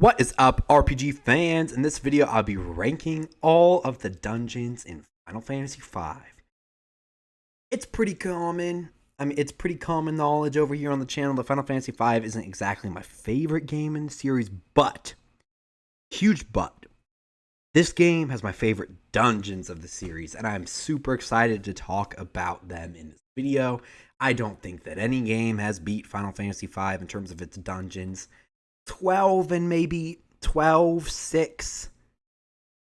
What is up, RPG fans? In this video, I'll be ranking all of the dungeons in Final Fantasy V. It's pretty common. It's pretty common knowledge over here on the channel that Final Fantasy V isn't exactly my favorite game in the series, but, huge but, this game has my favorite dungeons of the series, and I'm super excited to talk about them in this video. I don't think that any game has beat Final Fantasy V in terms of its dungeons. 12 and maybe 12, 6,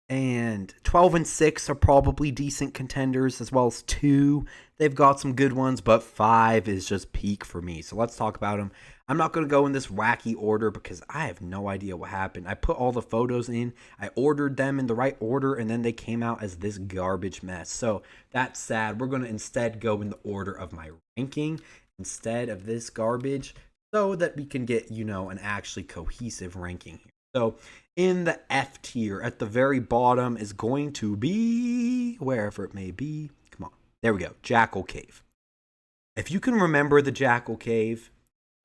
and 12 and 6 are probably decent contenders, as well as 2. They've got some good ones, but 5 is just peak for me. So let's talk about them. I'm not going to go in this wacky order because I have no idea what happened. I put all the photos in, I ordered them in the right order, and then they came out as this garbage mess. So that's sad. We're going to instead go in the order of my ranking instead of this garbage, so that we can get, an actually cohesive ranking here. So in the F tier, at the very bottom is going to be, wherever it may be, come on, there we go, Jachol Cave. If you can remember the Jachol Cave,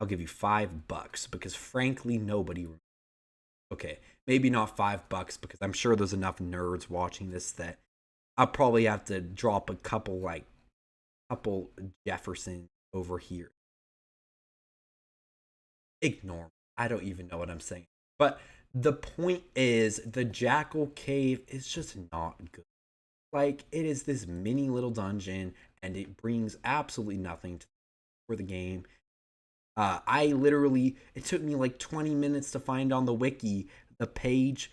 I'll give you $5, because frankly, nobody remembers. Okay, maybe not $5, because I'm sure there's enough nerds watching this that I'll probably have to drop a couple Jefferson over here. Ignore me. I don't even know what I'm saying. But the point is, the Jachol Cave is just not good. Like, it is this mini little dungeon, and it brings absolutely nothing for the game. It took me like 20 minutes to find on the wiki the page.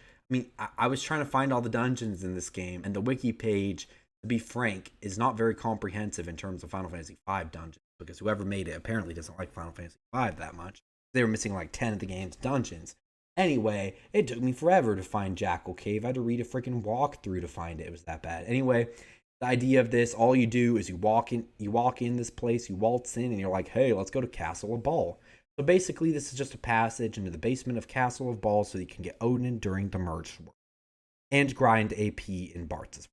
I was trying to find all the dungeons in this game, and the wiki page, to be frank, is not very comprehensive in terms of Final Fantasy V dungeons, because whoever made it apparently doesn't like Final Fantasy V that much. They were missing like 10 of the game's dungeons. Anyway, it took me forever to find Jachol Cave. I had to read a freaking walkthrough to find it. It was that bad. Anyway, the idea of this, all you do is you walk in this place, you waltz in, and you're like, hey, let's go to Castle of Ball. So basically, this is just a passage into the basement of Castle of Ball so you can get Odin during the merge work and grind AP in Bart's.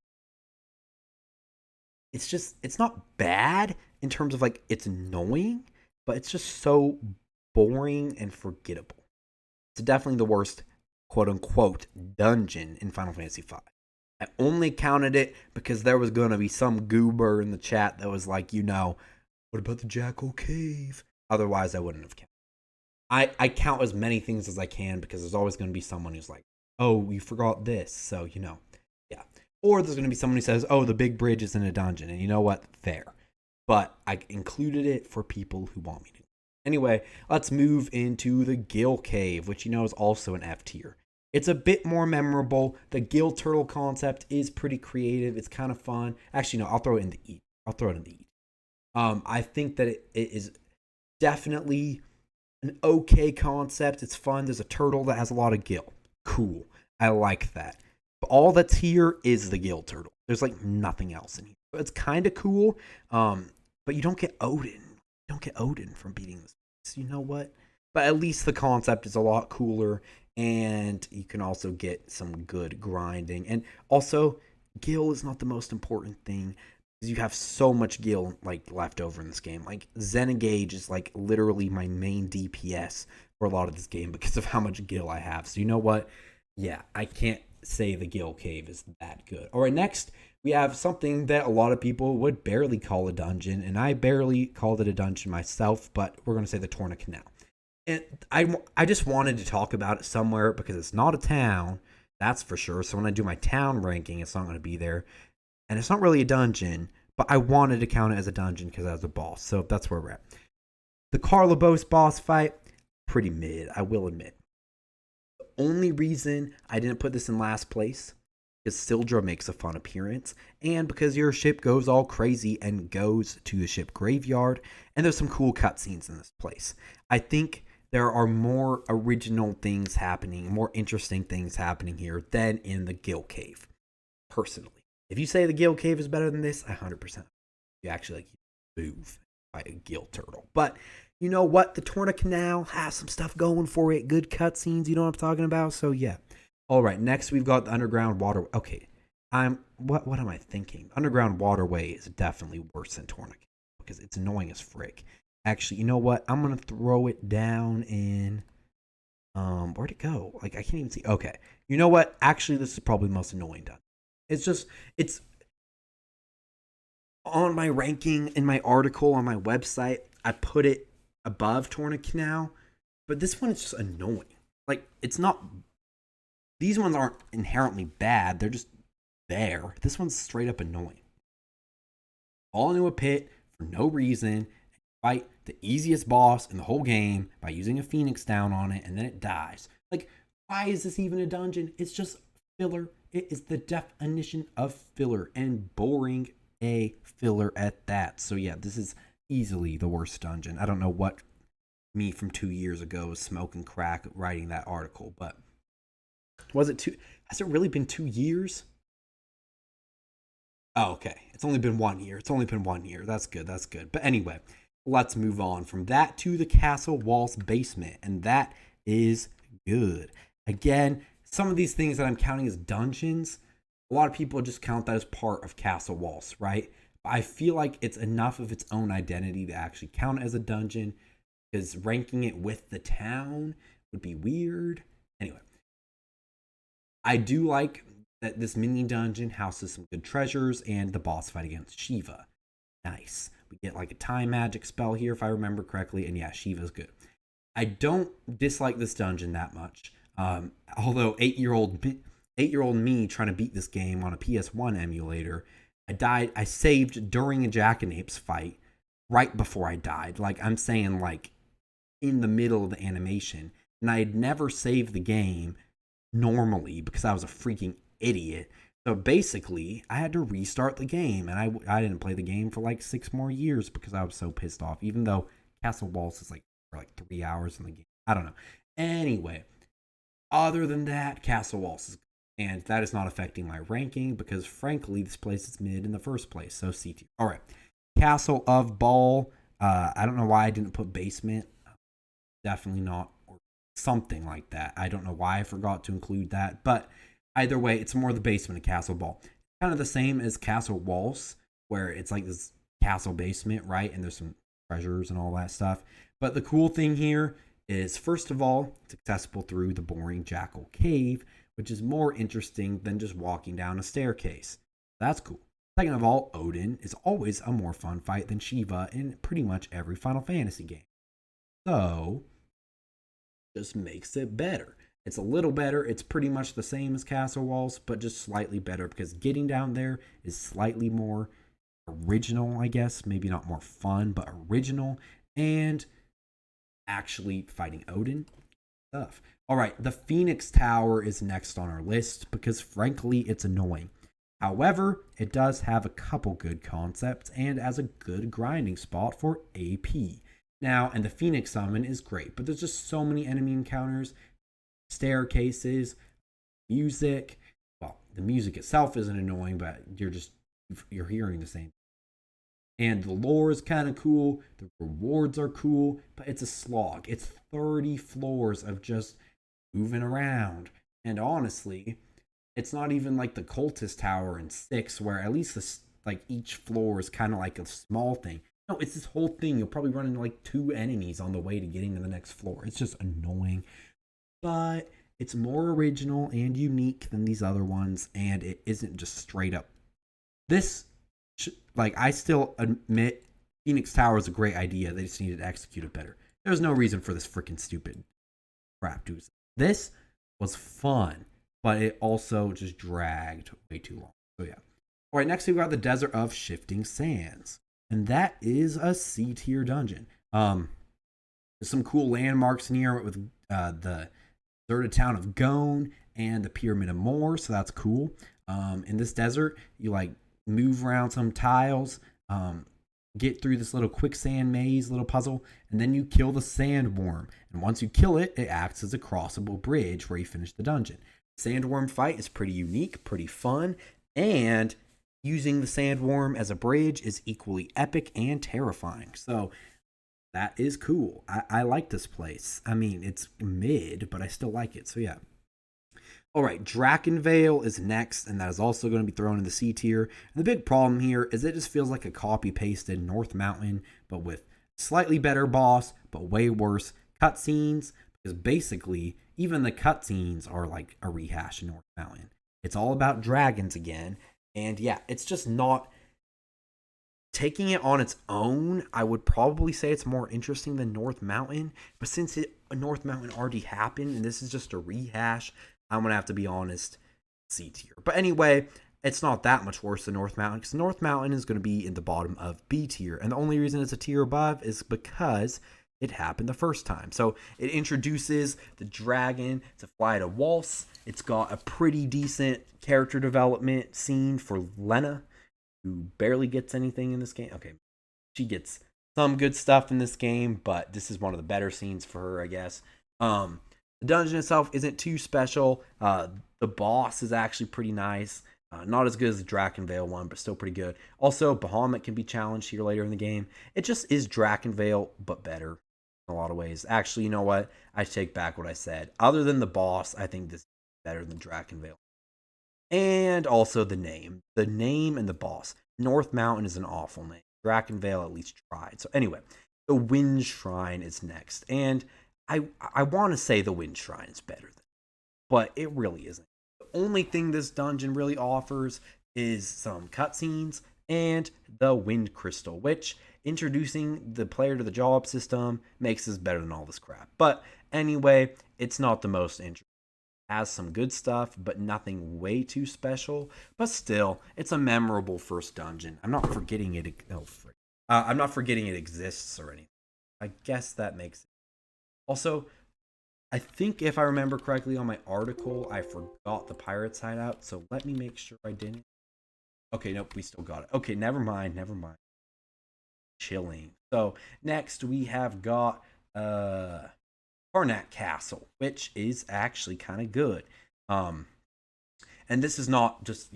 It's not bad in terms of like, it's annoying, but it's just so boring and forgettable. It's definitely the worst quote-unquote dungeon in Final Fantasy V. I only counted it because there was going to be some goober in the chat that was like, what about the Jachol Cave? Otherwise, I wouldn't have counted. I count as many things as I can because there's always going to be someone who's like, oh, you forgot this, so, yeah. Or there's going to be someone who says, oh, the big bridge is in a dungeon, and you know what? Fair. But I included it for people who want me to. Anyway, let's move into the Gil Cave, which is also an F tier. It's a bit more memorable. The Gil Turtle concept is pretty creative. It's kind of fun. Actually, no, I'll throw it in the E. I think that it is definitely an okay concept. It's fun. There's a turtle that has a lot of Gil. Cool. I like that. But all that's here is the Gil Turtle. There's like nothing else in here. But it's kind of cool. But you don't get Odin. Don't get Odin from beating this. You know what? But at least the concept is a lot cooler, and you can also get some good grinding. And also, Gil is not the most important thing, because you have so much Gil like left over in this game. Like, Zenengage is like literally my main DPS for a lot of this game because of how much Gil I have. So you know what? Yeah, I can't say the Gil Cave is that good. All right, next we have something that a lot of people would barely call a dungeon, and I barely called it a dungeon myself, but we're going to say the Torna Canal. And I just wanted to talk about it somewhere because it's not a town, that's for sure. So when I do my town ranking, it's not going to be there. And it's not really a dungeon, but I wanted to count it as a dungeon because I was a boss. So that's where we're at. The Carlobos boss fight, pretty mid, I will admit. The only reason I didn't put this in last place is Sildra makes a fun appearance, and because your ship goes all crazy and goes to the ship graveyard, and there's some cool cutscenes in this place. I think there are more original things happening, more interesting things happening here than in the Gil Cave, personally. If you say the Gil Cave is better than this, 100%. You actually move by a Gil Turtle. But you know what? The Torna Canal has some stuff going for it. Good cutscenes, you know what I'm talking about? So yeah. All right, next we've got the underground water. Okay, what am I thinking? Underground waterway is definitely worse than Torna because it's annoying as frick. Actually, you know what? I'm gonna throw it down in Where'd it go? Like, I can't even see. Okay. You know what? Actually, this is probably the most annoying done. It's on my ranking in my article on my website. I put it above Torna Canal, but this one is just annoying. Like, it's not, these ones aren't inherently bad. They're just there. This one's straight up annoying. Fall into a pit for no reason and fight the easiest boss in the whole game by using a phoenix down on it, and then it dies. Like, why is this even a dungeon? It's just filler. It is the definition of filler, and boring a filler at that. So yeah, this is easily the worst dungeon. I don't know what me from 2 years ago was smoking crack writing that article, but was it has it really been 2 years? Oh, okay. It's only been 1 year. That's good. But anyway, let's move on from that to the Castle Walse basement, and that is good. Again, some of these things that I'm counting as dungeons, a lot of people just count that as part of Castle Walse, right? But I feel like it's enough of its own identity to actually count as a dungeon, because ranking it with the town would be weird. Anyway, I do like that this mini dungeon houses some good treasures and the boss fight against Shiva. Nice. We get like a time magic spell here if I remember correctly, and yeah, Shiva's good. I don't dislike this dungeon that much. Although 8-year-old me trying to beat this game on a PS1 emulator, I saved during a Jackanapes fight right before I died. Like, I'm saying, like, in the middle of the animation. And I had never saved the game normally because I was a freaking idiot. So basically, I had to restart the game, and I didn't play the game for like 6 more years because I was so pissed off, even though Castle Walse is like for like 3 hours in the game. I don't know. Anyway, other than that, Castle Walse is, and that is not affecting my ranking because frankly, this place is mid in the first place. So C tier. All right, Castle of Ball. I don't know why I didn't put basement. Definitely not, or something like that. I don't know why I forgot to include that, but either way, it's more the basement of Castle Ball. Kind of the same as Castle Walse, where it's like this castle basement, right? And there's some treasures and all that stuff. But the cool thing here is, first of all, it's accessible through the boring Jachol Cave, which is more interesting than just walking down a staircase. That's cool. Second of all, Odin is always a more fun fight than Shiva in pretty much every Final Fantasy game. So, just makes it better. It's a little better. It's pretty much the same as Castle Walse, but just slightly better because getting down there is slightly more original, I guess. Maybe not more fun, but original. And actually fighting Odin stuff. All right, the Phoenix Tower is next on our list because frankly, it's annoying. However, it does have a couple good concepts and as a good grinding spot for AP. Now, and the Phoenix Summon is great, but there's just so many enemy encounters, staircases, music. Well, the music itself isn't annoying, but you're hearing the same. And the lore is kind of cool. The rewards are cool, but it's a slog. It's 30 floors of just moving around. And honestly, it's not even like the Cultist Tower in 6, where at least like each floor is kind of like a small thing. No, it's this whole thing. You'll probably run into like 2 enemies on the way to getting to the next floor. It's just annoying. But it's more original and unique than these other ones, and it isn't just straight up. I still admit Phoenix Tower is a great idea. They just needed to execute it better. There's no reason for this freaking stupid crap, dude. This was fun, but it also just dragged way too long. So yeah. All right, next we've got the Desert of Shifting Sands, and that is a C tier dungeon. There's some cool landmarks in here with the deserted town of Gone and the Pyramid of Moor, so that's cool. In this desert, you like move around some tiles, get through this little quicksand maze, little puzzle, and then you kill the sandworm. And once you kill it, it acts as a crossable bridge where you finish the dungeon. Sandworm fight is pretty unique, pretty fun, and using the sandworm as a bridge is equally epic and terrifying. So that is cool. I like this place. I mean, it's mid, but I still like it. So yeah. All right, Drakenvale is next, and that is also going to be thrown in the C tier. And the big problem here is it just feels like a copy-pasted North Mountain, but with slightly better boss, but way worse cutscenes. Because basically, even the cutscenes are like a rehash in North Mountain. It's all about dragons again. And yeah, it's just not taking it on its own. I would probably say it's more interesting than North Mountain. But since North Mountain already happened and this is just a rehash, I'm going to have to be honest, C tier. But anyway, it's not that much worse than North Mountain because North Mountain is going to be in the bottom of B tier. And the only reason it's a tier above is because it happened the first time. So it introduces the dragon to fly to Walse. It's got a pretty decent character development scene for Lena, who barely gets anything in this game. Okay, she gets some good stuff in this game, but this is one of the better scenes for her, I guess. The dungeon itself isn't too special. The boss is actually pretty nice. Not as good as the Drakenvale one, but still pretty good. Also, Bahamut can be challenged here later in the game. It just is Drakenvale, but better in a lot of ways. Actually, you know what? I take back what I said. Other than the boss, I think this is better than Drakenvale. And also the name. The name and the boss. North Mountain is an awful name. Drakenvale at least tried. So anyway, the Wind Shrine is next. And I want to say the Wind Shrine is better than, but it really isn't. The only thing this dungeon really offers is some cutscenes and the Wind Crystal, which introducing the player to the job system makes this better than all this crap. But anyway, it's not the most interesting. It has some good stuff, but nothing way too special. But still, it's a memorable first dungeon. I'm not forgetting it. I'm not forgetting it exists or anything. I guess that makes it. Also, I think if I remember correctly on my article, I forgot the Pirates Hideout. So let me make sure I didn't. Okay, nope, we still got it. Okay, never mind. Chilling. So next we have got Karnak Castle, which is actually kind of good. And this is not just,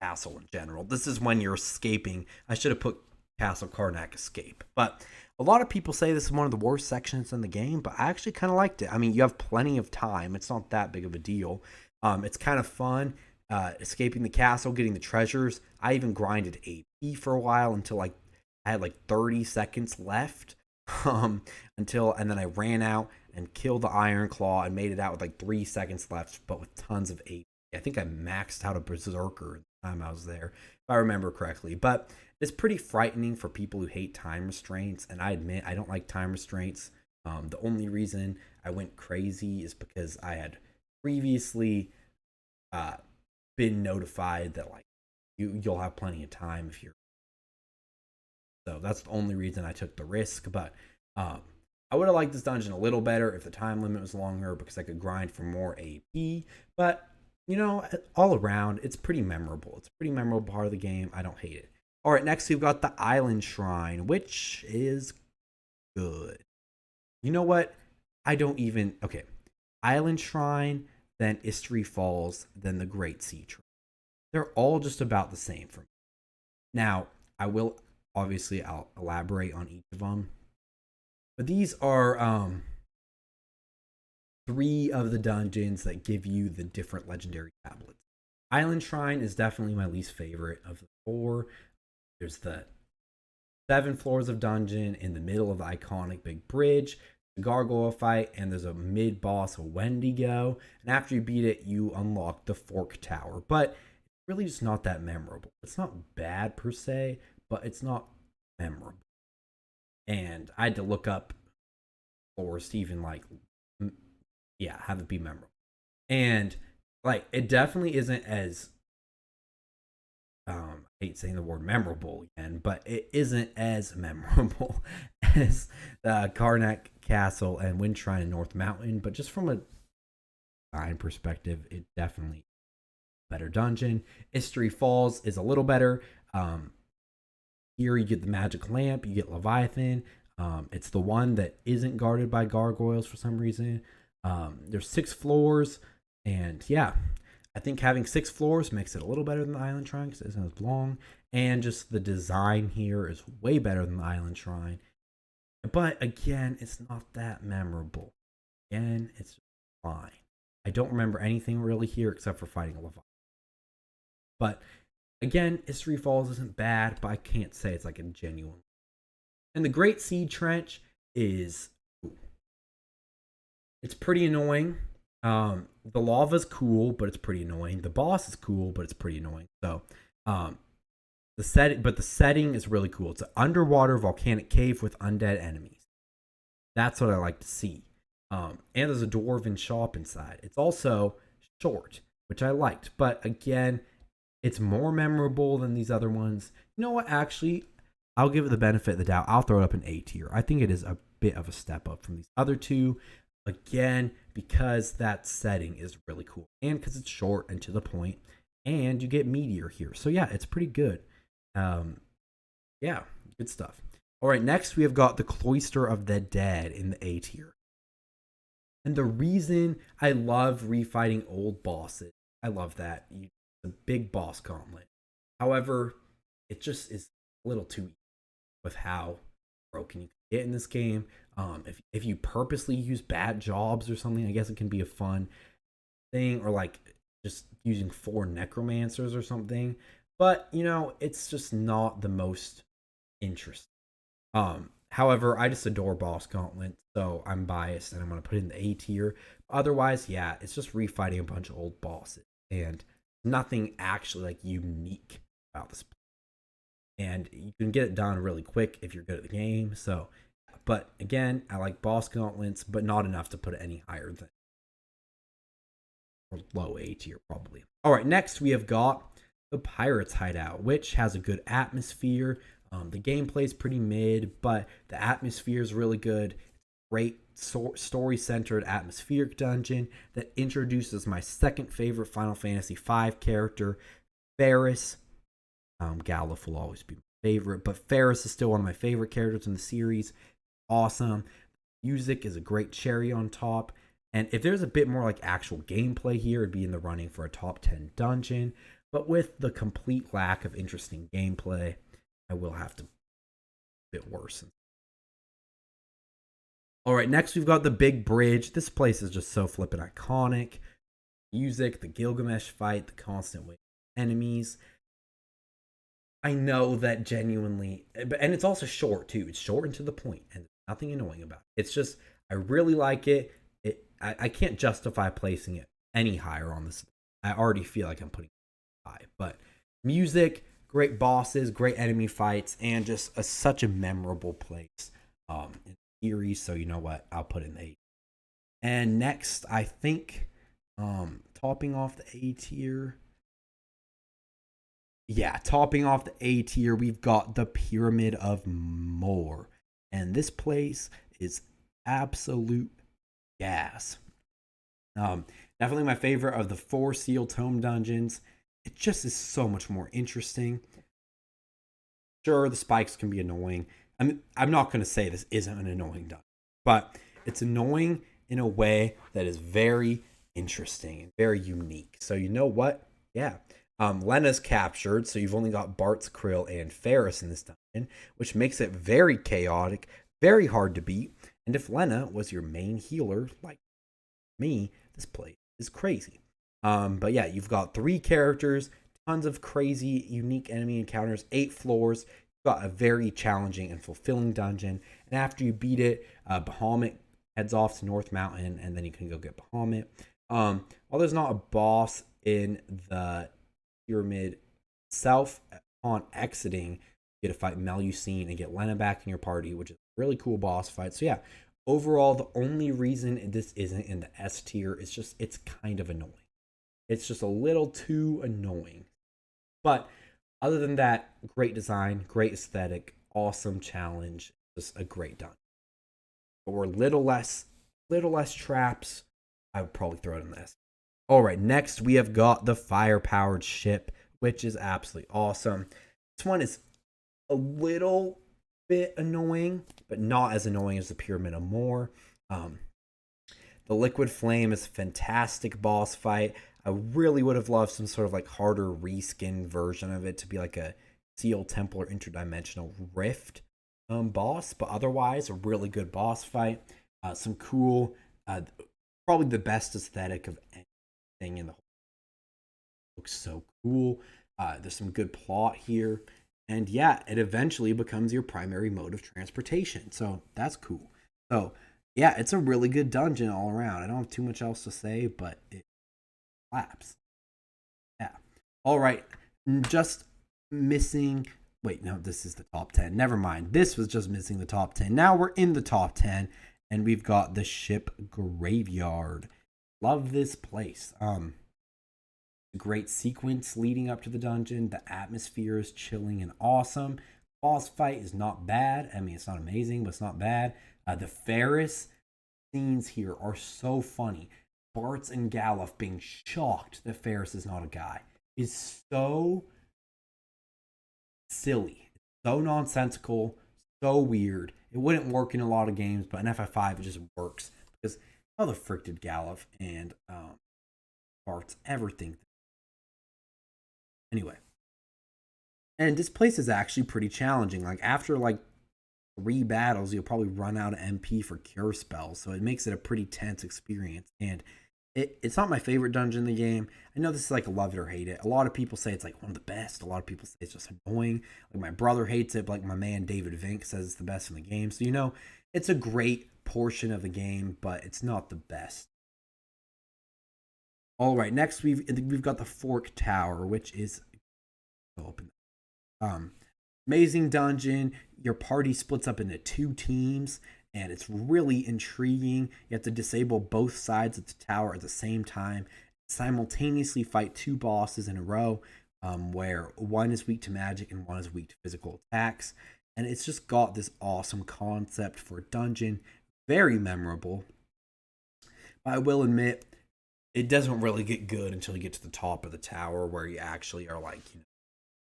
castle in general. This is when you're escaping. I should have put Castle Karnak Escape. But a lot of people say this is one of the worst sections in the game, but I actually kind of liked it. I mean, you have plenty of time. It's not that big of a deal. It's kind of fun. Escaping the castle, getting the treasures. I even grinded AP for a while until I had like 30 seconds left. And then I ran out and killed the Iron Claw and made it out with like 3 seconds left, but with tons of AP. I think I maxed out a Berserker the time I was there, if I remember correctly. But it's pretty frightening for people who hate time restraints, and I admit I don't like time restraints. The only reason I went crazy is because I had previously been notified that like you'll have plenty of time if you're. So that's the only reason I took the risk. But I would have liked this dungeon a little better if the time limit was longer because I could grind for more AP. But all around, it's pretty memorable. It's a pretty memorable part of the game. I don't hate it. All right, next we've got the Island Shrine, which is good. You know what? Okay. Island Shrine, then Istory Falls, then the Great Sea Shrine. They're all just about the same for me. Now, I'll elaborate on each of them. But these are 3 of the dungeons that give you the different legendary tablets. Island Shrine is definitely my least favorite of the 4. There's the 7 floors of dungeon in the middle of the iconic big bridge, the gargoyle fight, and there's a mid-boss, a Wendigo. And after you beat it, you unlock the Fork Tower. But it's really just not that memorable. It's not bad per se, but it's not memorable. And I had to look up floors to even have it be memorable. And it definitely isn't as I hate saying the word memorable again, but it isn't as memorable as the Karnak Castle and Wind Shrine in North Mountain. But just from a design perspective, it definitely is a better dungeon. Istory Falls is a little better. Here you get the magic lamp, you get Leviathan. It's the one that isn't guarded by gargoyles for some reason. There's 6 floors, and yeah, I think having 6 floors makes it a little better than the Island Shrine because it isn't as long. And just the design here is way better than the Island Shrine. But again, it's not that memorable. Again, it's fine. I don't remember anything really here except for fighting a Leviathan. But again, Istory Falls isn't bad, but I can't say it's like a genuine. And the Great Sea Trench is. It's pretty annoying. The lava's cool, but it's pretty annoying. The boss is cool, but it's pretty annoying. So, um, the setting is really cool. It's an underwater volcanic cave with undead enemies. That's what I like to see. And there's a dwarven shop inside. It's also short, which I liked, but again, it's more memorable than these other ones. You know what? Actually, I'll give it the benefit of the doubt. I'll throw it up an A tier. I think it is a bit of a step up from these other two. Again, because that setting is really cool and because it's short and to the point, and you get meteor here. So yeah, it's pretty good. Yeah, good stuff. All right, next we have got the Cloister of the Dead in the A tier. And the reason I love refighting old bosses, I love that. It's a big boss gauntlet. However, it just is a little too easy with how broken you can get in this game. If you purposely use bad jobs or something, I guess it can be a fun thing, or like just using 4 necromancers or something. But you know, it's just not the most interesting. However, I just adore boss gauntlet, so I'm biased and I'm gonna put it in the A tier. Otherwise, yeah, it's just refighting a bunch of old bosses and nothing actually like unique about this. And you can get it done really quick if you're good at the game. So, but again, I like boss gauntlets, but not enough to put it any higher than or low A tier probably. All right, next we have got the Pirates Hideout, which has a good atmosphere. The gameplay is pretty mid, but the atmosphere is really good. Great story-centered atmospheric dungeon that introduces my second favorite Final Fantasy V character, Ferris. Galuf will always be my favorite, but Ferris is still one of my favorite characters in the series. Awesome. Music is a great cherry on top. And if there's a bit more like actual gameplay here, it'd be in the running for a top 10 dungeon. But with the complete lack of interesting gameplay, I will have to a bit worse. All right, next we've got the Big Bridge. This place is just so flippin' iconic. Music, the Gilgamesh fight, the constant wave of enemies. I know that genuinely, and it's also short too. It's short and to the point, and there's nothing annoying about it. It's just I really like it. I can't justify placing it any higher on this. I already feel like I'm putting it high, but music, great bosses, great enemy fights, and just such a memorable place in the series. So you know what? I'll put in 8. And next, I think topping off the A tier. Yeah, topping off the A tier, we've got the Pyramid of Moor. And this place is absolute gas. Definitely my favorite of the 4 Seal Tome dungeons. It just is so much more interesting. Sure, the spikes can be annoying. I'm not going to say this isn't an annoying dungeon, but it's annoying in a way that is very interesting and very unique. So you know what? Yeah. Lena's captured, so you've only got Bart's Krill and Ferris in this dungeon, which makes it very chaotic, very hard to beat. And if Lena was your main healer, like me, this place is crazy. But yeah, you've got 3 characters, tons of crazy, unique enemy encounters, 8 floors. You've got a very challenging and fulfilling dungeon. And after you beat it, Bahamut heads off to North Mountain, and then you can go get Bahamut. While there's not a boss in the pyramid itself, upon exiting, you get to fight Melusine and get Lena back in your party, which is a really cool boss fight. So yeah, overall, the only reason this isn't in the S tier is just it's kind of annoying. It's just a little too annoying. But other than that, great design, great aesthetic, awesome challenge, just a great dungeon. But we're little less traps. I would probably throw it in this. All right, next we have got the fire-powered ship, which is absolutely awesome. This one is a little bit annoying, but not as annoying as the Pyramid of Moor. The Liquid Flame is a fantastic boss fight. I really would have loved some sort of like harder reskin version of it to be like a Seal Templar Interdimensional Rift boss, but otherwise a really good boss fight. Some cool, probably the best aesthetic of anything in the whole. Looks so cool. There's some good plot here, and yeah, it eventually becomes your primary mode of transportation. So that's cool. So Yeah, it's a really good dungeon all around. I don't have too much else to say, but it slaps. Yeah. All right. Just missing. Wait, no, this is the top 10. Never mind. This was just missing the top 10. Now we're in the top 10, and we've got the ship graveyard. Love this place. Great sequence leading up to the dungeon. The atmosphere is chilling and awesome. Boss fight is not bad. I mean, it's not amazing, but it's not bad. The Ferris scenes here are so funny. Bartz and Galuf being shocked that Ferris is not a guy is so silly, so nonsensical, so weird. It wouldn't work in a lot of games, but in FF5 it just works because how the frick did Galuf and Bartz ever think? Anyway, and this place is actually pretty challenging. Like after like 3 battles, you'll probably run out of MP for cure spells, so it makes it a pretty tense experience. And it's not my favorite dungeon in the game. I know this is like a love it or hate it. A lot of people say it's like one of the best. A lot of people say it's just annoying. Like my brother hates it, but like my man David Vink says it's the best in the game. So it's a great portion of the game, but it's not the best. All right, next we've got the Fork Tower, which is open. Amazing dungeon. Your party splits up into 2 teams, and it's really intriguing. You have to disable both sides of the tower at the same time, simultaneously fight 2 bosses in a row, where one is weak to magic and one is weak to physical attacks. And it's just got this awesome concept for a dungeon, very memorable. But I will admit, it doesn't really get good until you get to the top of the tower, where you actually are like,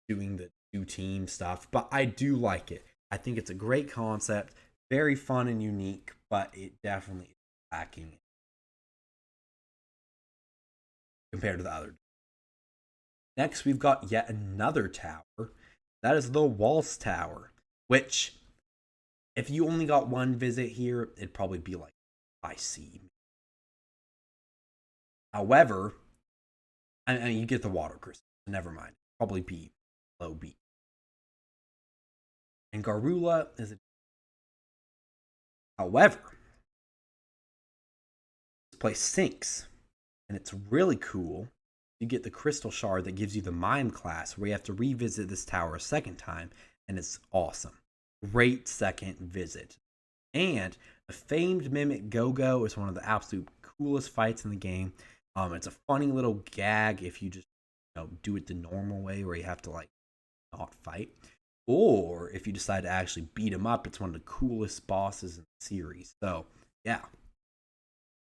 doing the 2-team stuff. But I do like it. I think it's a great concept, very fun and unique, but it definitely is lacking compared to the other. Next, we've got yet another tower. That is the Walse Tower, which, if you only got one visit here, it'd probably be like IC. However, I mean, you get the water crystal. Never mind. Probably be low B. And Garula is a. However, this place sinks, and it's really cool. You get the crystal shard that gives you the mime class, where you have to revisit this tower a second time, and it's awesome. Great second visit. And the famed Mimic Go-Go is one of the absolute coolest fights in the game. It's a funny little gag if you just do it the normal way, where you have to like not fight. Or if you decide to actually beat him up, it's one of the coolest bosses in the series. So, yeah.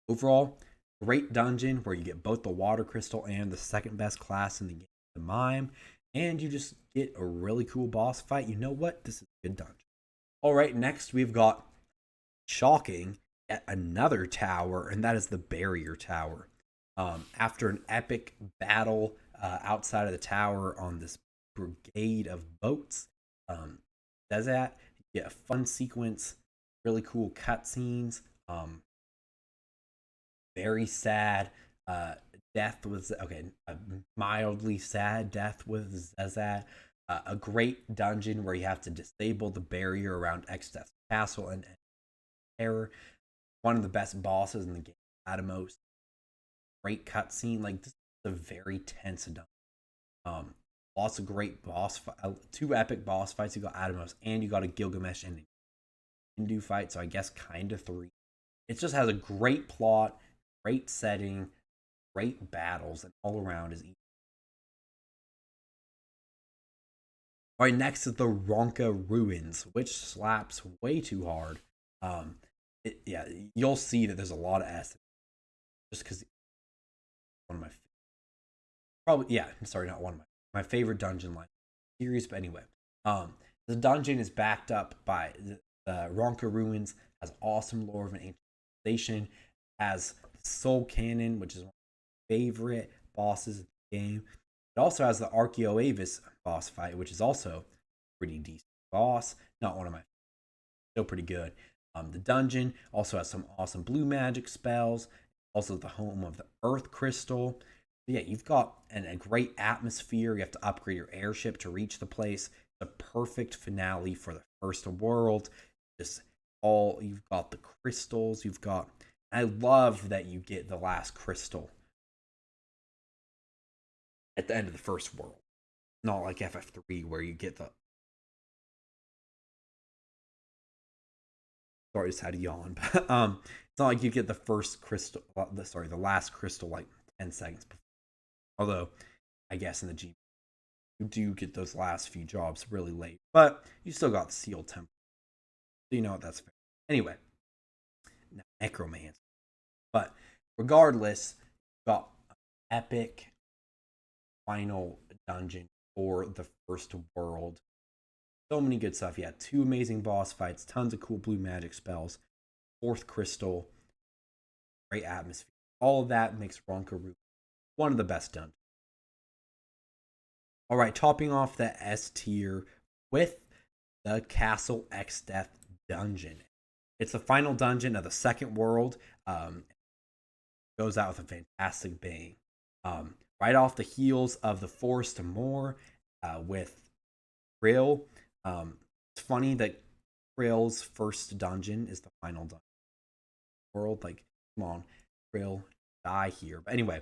Overall, great dungeon where you get both the water crystal and the second best class in the game, the mime. And you just get a really cool boss fight. You know what? This is a good dungeon. All right, next we've got, shocking, yet another tower, and that is the Barrier Tower. After an epic battle outside of the tower on this brigade of boats, does that you get a fun sequence, really cool cutscenes, very sad death with a mildly sad death with Zezat, a great dungeon where you have to disable the barrier around Exdeath Castle and Terror, one of the best bosses in the game, Atomos. Great cutscene, like this is a very tense dungeon. Lots of great boss, 2 epic boss fights. You got Atomos and you got a Gilgamesh and Hindu fight, so I guess kind of 3. It just has a great plot, great setting, great battles, and all around is easy. All right, next is the Ronka Ruins, which slaps way too hard. You'll see that there's a lot of S, just because one of my not one of my favorite dungeon line series. But anyway, the dungeon is backed up by the Ronka Ruins, has awesome lore of an ancient civilization, has Soul Cannon, which is one of my favorite bosses in the game. It also has the Archaeoavis boss fight, which is also pretty decent boss. Not one of my, still pretty good. The dungeon also has some awesome blue magic spells. Also the home of the Earth Crystal. Yeah, you've got a great atmosphere. You have to upgrade your airship to reach the place. The perfect finale for the first world. Just you've got the crystals, you've got, I love that you get the last crystal at the end of the first world. Not like FF3 where you get the, sorry, I just had a yawn, but it's not like you get the first crystal, the last crystal like 10 seconds before. Although, I guess in the G, you do get those last few jobs really late, but you still got the sealed temple. So you know what, that's fair. Anyway, now, necromancer. But regardless, you got epic final dungeon for the first world. So many good stuff. Yeah, 2 amazing boss fights, tons of cool blue magic spells, 4th crystal, great atmosphere. All of that makes Ronka Ruins one of the best dungeons. All right, topping off the S tier with the Castle Exdeath dungeon. It's the final dungeon of the second world. Goes out with a fantastic bang. Right off the heels of the Forest of Moor with Krill. It's funny that Krill's first dungeon is the final dungeon world. Like, come on, Krill, die here. But anyway,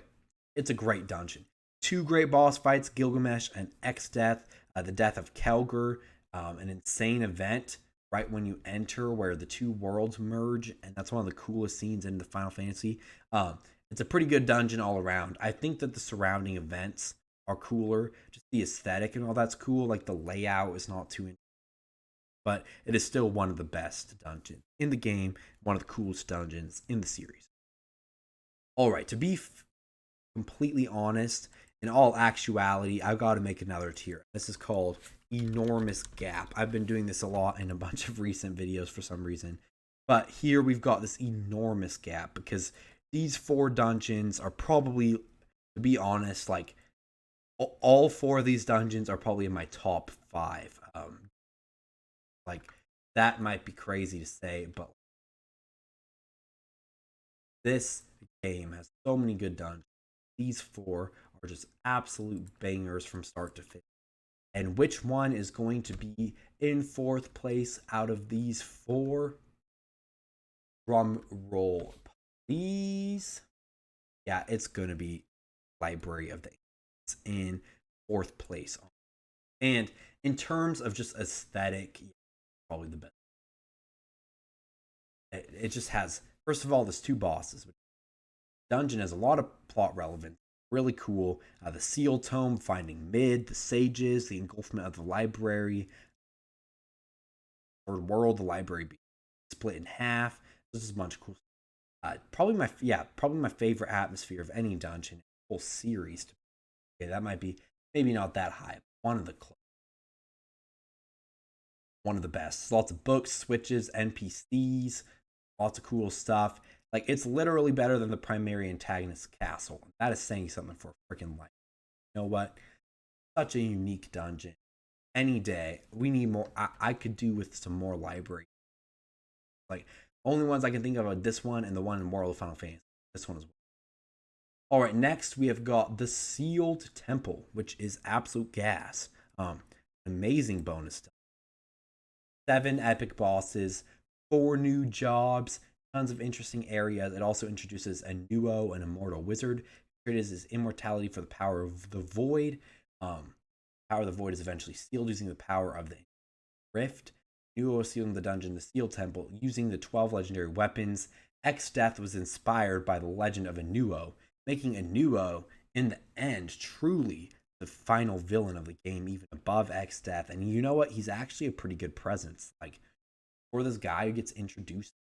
it's a great dungeon. 2 great boss fights, Gilgamesh and Exdeath. The death of Kelger, an insane event right when you enter where the 2 worlds merge, and that's one of the coolest scenes in the Final Fantasy. It's a pretty good dungeon all around. I think that the surrounding events are cooler. Just the aesthetic and all that's cool. Like the layout is not too, but it is still one of the best dungeons in the game. One of the coolest dungeons in the series. All right, to be completely honest, in all actuality, I've got to make another tier. This is called Enormous Gap. I've been doing this a lot in a bunch of recent videos for some reason. But here we've got this enormous gap because these 4 dungeons are probably, to be honest, like all 4 of these dungeons are probably in my top 5. Like that might be crazy to say, but this game has so many good dungeons. These 4 are just absolute bangers from start to finish. And which one is going to be in 4th place out of these 4? Drum roll, please. Yeah, it's going to be Library of the Ancients in 4th place. And in terms of just aesthetic, probably the best. It just has, first of all, there's 2 bosses. Dungeon has a lot of plot relevance. Really cool. The Seal Tome, finding Mid, the Sages, the engulfment of the library, or world, the library being split in half. This is a bunch of cool stuff. Probably my favorite atmosphere of any dungeon in the whole series. Okay, that might be maybe not that high. One of the best. Lots of books, switches, NPCs, lots of cool stuff. Like, it's literally better than the primary antagonist's castle. That is saying something for a freaking life. You know what? Such a unique dungeon. Any day, we need more. I could do with some more library. Like, only ones I can think of are this one and the one in World of Final Fantasy. This one as well. All right, next we have got the Sealed Temple, which is absolute gas. Amazing bonus stuff. 7 epic bosses, 4 new jobs, tons of interesting areas. It also introduces a Nuo, an immortal wizard. It is his immortality for the power of the void. Power of the void is eventually sealed using the power of the rift. Nuo sealing the dungeon, the Sealed Temple, using the 12 legendary weapons. Exdeath was inspired by the legend of a Nuo, making a Nuo in the end truly the final villain of the game, even above Exdeath. And you know what? He's actually a pretty good presence. Like, for this guy who gets introduced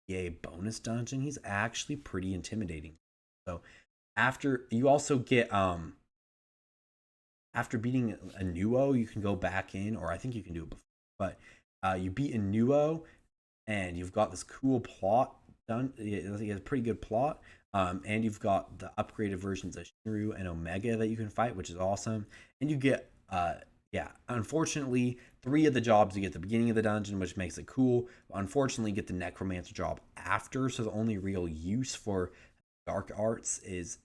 to a bonus dungeon, he's actually pretty intimidating. So after you also get after beating a Nuo, you can go back in, or I think you can do it before, but you beat a Nuo and you've got this cool plot done. It has a pretty good plot. And you've got the upgraded versions of Shinru and Omega that you can fight, which is awesome. And you get, unfortunately, 3 of the jobs you get at the beginning of the dungeon, which makes it cool. Unfortunately, you get the Necromancer job after, so the only real use for Dark Arts is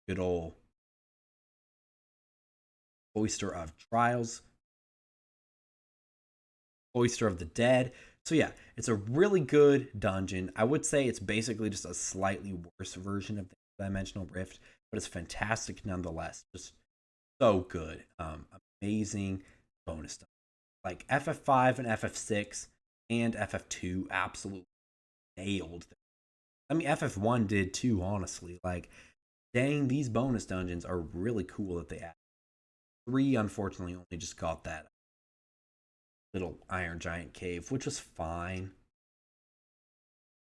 good old Cloister of Trials, Cloister of the Dead. So yeah, it's a really good dungeon. I would say it's basically just a slightly worse version of the Dimensional Rift, but it's fantastic nonetheless. Just so good. Amazing bonus stuff. Like FF5 and FF6 and FF2 absolutely nailed them. I mean, FF1 did too, honestly. Like, dang, these bonus dungeons are really cool that they add. 3, unfortunately, only just got that little Iron Giant cave, which was fine.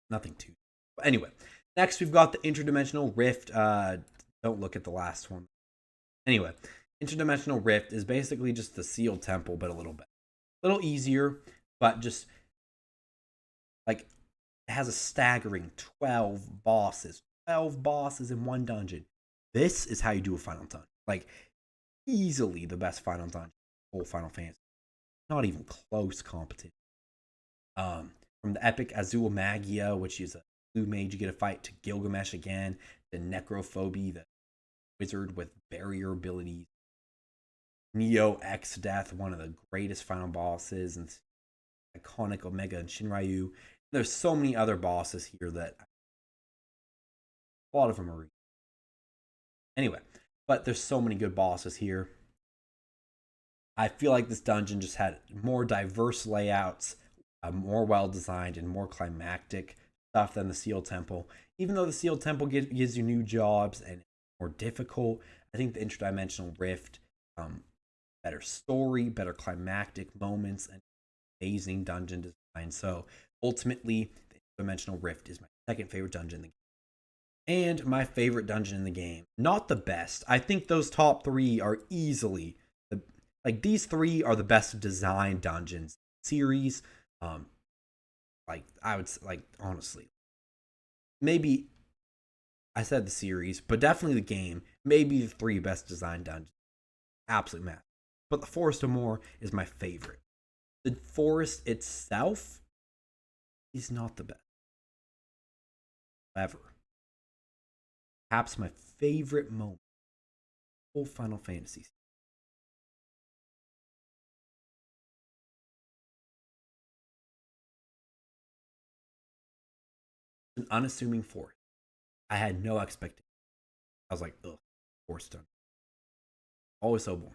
Nothing too. But anyway, next we've got the Interdimensional Rift. Don't look at the last one. Anyway, Interdimensional Rift is basically just the sealed temple, but a little bit. A little easier, but just like it has a staggering 12 bosses. 12 bosses in one dungeon. This is how you do a final dungeon. Like, easily the best final dungeon in whole Final Fantasy. Not even close competition. From the epic Azul Magia, which is a blue mage you get a fight, to Gilgamesh again, the Necrophobia, the wizard with barrier abilities, Neo Exdeath, one of the greatest final bosses, and iconic Omega and Shinryu. There's so many other bosses here that a lot of them are. Anyway, but there's so many good bosses here. I feel like this dungeon just had more diverse layouts, more well designed, and more climactic stuff than the Sealed Temple. Even though the Sealed Temple gives you new jobs and more difficult, I think the Interdimensional Rift, better story, better climactic moments, and amazing dungeon design. So ultimately, the Interdimensional Rift is my second favorite dungeon in the game. And my favorite dungeon in the game. Not the best. I think those top 3 are easily like these 3 are the best designed dungeons series. Like I would like honestly, maybe I said the series, but definitely the game. Maybe the 3 best designed dungeons. Absolute math. But the Forest of Moor is my favorite. The forest itself is not the best. Ever. Perhaps my favorite moment of whole Final Fantasy. An unassuming forest. I had no expectation. I was like, ugh, forest dungeon. Always so boring.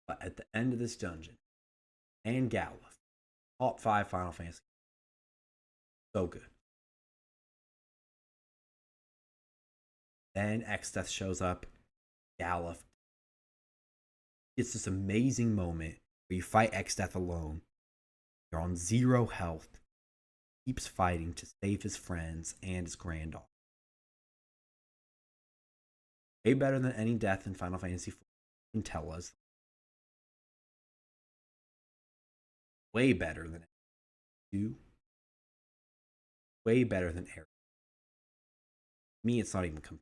But at the end of this dungeon, and Galuf, top 5 Final Fantasy. So good. Then Exdeath shows up. Galuf. It's this amazing moment where you fight Exdeath alone. You're on 0 health. Keeps fighting to save his friends and his granddaughter. Way better than any death in Final Fantasy IV can tell us. Way better than 2. Way better than Air. Me, it's not even compared.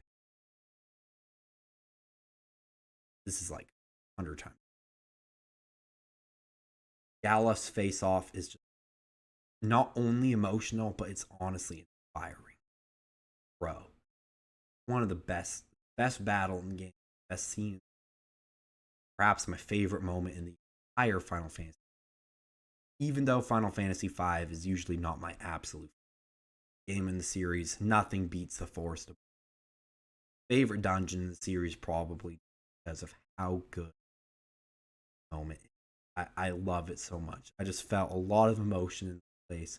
This is like 100 times. Galuf's face off is just not only emotional, but it's honestly inspiring. Bro. One of the best battle in the game. Best scene. Perhaps my favorite moment in the entire Final Fantasy. Even though Final Fantasy V is usually not my absolute game in the series, nothing beats the Forest of Moor. Favorite dungeon in the series, probably because of how good the moment is. I love it so much. I just felt a lot of emotion in the place.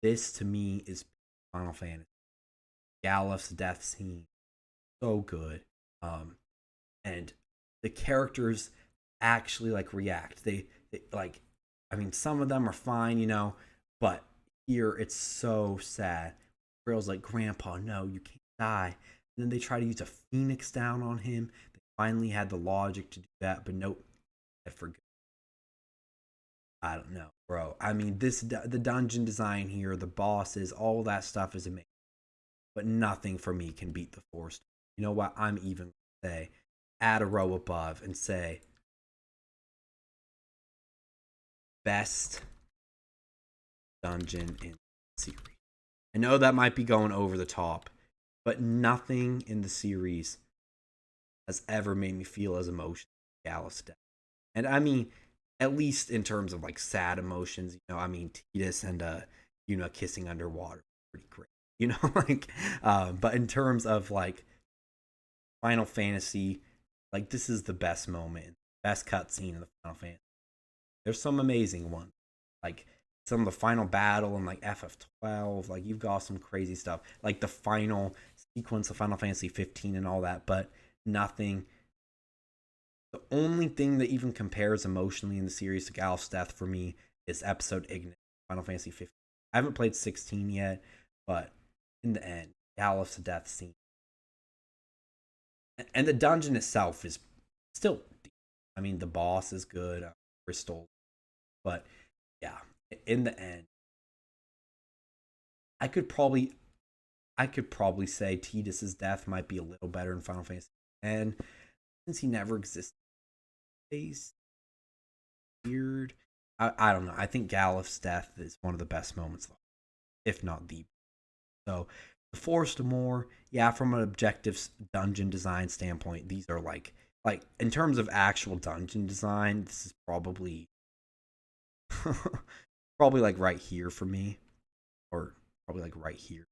This to me is Final Fantasy. Galuf's death scene, so good. And the characters actually like react. They like, I mean, some of them are fine, you know, but here it's so sad. Girl's like, Grandpa, no, you can't die. And then they try to use a phoenix down on him. They finally had the logic to do that, but nope, I forgot. I don't know, bro. I mean, the dungeon design here, the bosses, all that stuff is amazing. But nothing for me can beat the Forest. You know what? I'm even gonna say, add a row above and say best dungeon in the series. I know that might be going over the top, but nothing in the series has ever made me feel as emotional as Galuf's death. And I mean, at least in terms of like sad emotions. I mean, Tidus and kissing underwater, pretty great. But in terms of like Final Fantasy, like this is the best moment, best cutscene in the Final Fantasy. There's some amazing ones, like some of the final battle and like FF12. Like you've got some crazy stuff, like the final sequence of Final Fantasy 15 and all that. But nothing. The only thing that even compares emotionally in the series to Gal's death for me is episode Ignis, Final Fantasy 15. I haven't played 16 yet, but in the end, Gal's death scene. And the dungeon itself is still, I mean, the boss is good, Crystal, but yeah, in the end, I could probably say Tidus's death might be a little better in Final Fantasy, and since he never existed, he's weird. I don't know. I think Galif's death is one of the best moments, if not the. So, the Forest of Moor, yeah, from an objective dungeon design standpoint, these are like in terms of actual dungeon design, this is probably probably like right here for me, or probably like right here.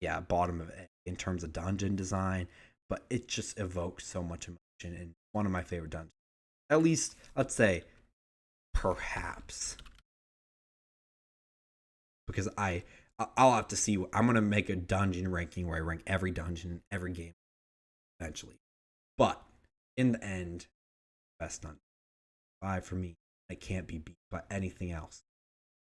Yeah, bottom of it in terms of dungeon design, but it just evokes so much emotion and one of my favorite dungeons. At least, let's say, perhaps, because I'll have to see. I'm gonna make a dungeon ranking where I rank every dungeon, every game, eventually. But in the end, best dungeon 5 for me. It can't be beat by anything else.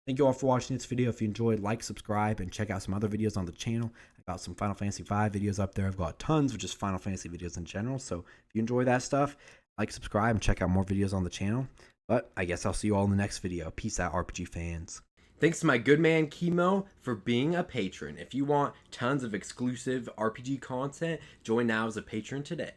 Thank you all for watching this video. If you enjoyed, like, subscribe, and check out some other videos on the channel. I've got some Final Fantasy V videos up there. I've got tons of just Final Fantasy videos in general. So if you enjoy that stuff, like, subscribe, and check out more videos on the channel. But I guess I'll see you all in the next video. Peace out, RPG fans. Thanks to my good man Chemo for being a patron. If you want tons of exclusive RPG content, join now as a patron today.